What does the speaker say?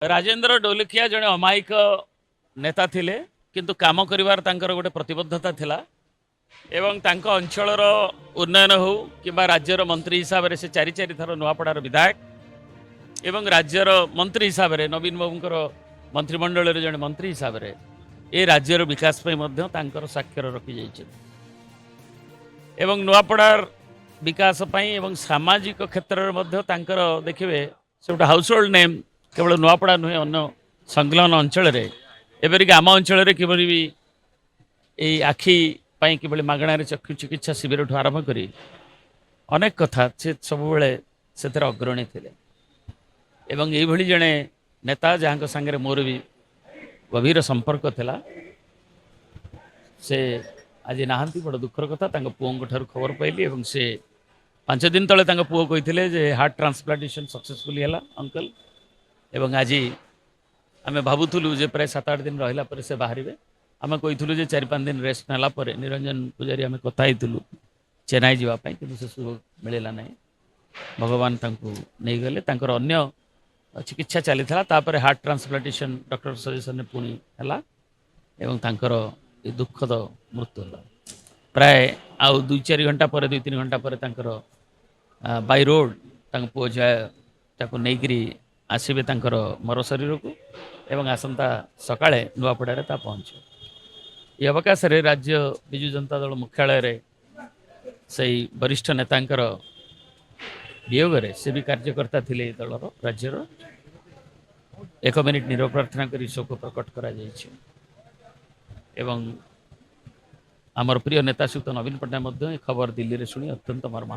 राजेंद्र डोलखिया जड़े अमायिक नेता थिले किंतु काम करिवार तांकर गोटे प्रतिबद्धता थिला एवं तांको अंचलर उन्नयन हो कि राज्यर मंत्री हिसाब से चारि चारि थर नुआपड़ार विधायक एवं राज्यर मंत्री हिसाब से नवीन बाबूंकर मंत्रिमंडल जड़े मंत्री हिसाब से ए राज्यर विकास साक्षर रखी जाइए एवं नुआपड़ार विकास एवं सामाजिक क्षेत्र में देखिए से गोटे हाउस होल्ड नेम केवल नुआपड़ा नुहे अन्य संलग्न अंचल एवरिक आम अंचल किभली भी ये आखि किभली मागणार चक्षु चिकित्सा शिविर ठू आरंभ कर अनेक कथा से सब से अग्रणी थे एवं ये जड़े नेता जहाँ सांगे मोर भी गभीर संपर्क थिला से आज नहांती बड़ दुखर कथा पुओं ठार खबर पाइली एवं से 5 दिन तले पुओ कही जे हार्ट ट्रांसप्लांटेशन सक्सेसफुली है अंकल एवं आज आम भावुलु जे प्राय 7-8 दिन रहा पर से बाहर आम कहीलु जे 4-5 दिन रेस्ट नाला निरंजन पूजारी आम कथा चेन्नई जावाई कि से सुख मिलला ना भगवान नहीं गले अन्य चिकित्सा चली था हार्ट ट्रांसप्लांटेशन डॉक्टर सजेशन पुणी है एवं तांकर दुखद मृत्यु है प्राय आउ 2-4 घंटा पर 2-3 घंटा पर तांकर बाय रोड पुओ झा नहीं आसबे मर शरीर को एवं आसंता सकाळे नुआपड़ारे ता पहुँचे ये अवकाश रे राज्य विजु जनता दल मुख्यालय रे से वरिष्ठ नेतांकर वियोग से भी कार्यकर्ता थिले दलर राज्यर 1 मिनिट निरव प्रार्थना कर शोक प्रकट करा जायछि एवं आमर प्रिय नेता श्रीयुक्त नवीन पट्टनायक खबर दिल्ली रे शुणी अत्यंत मर्मा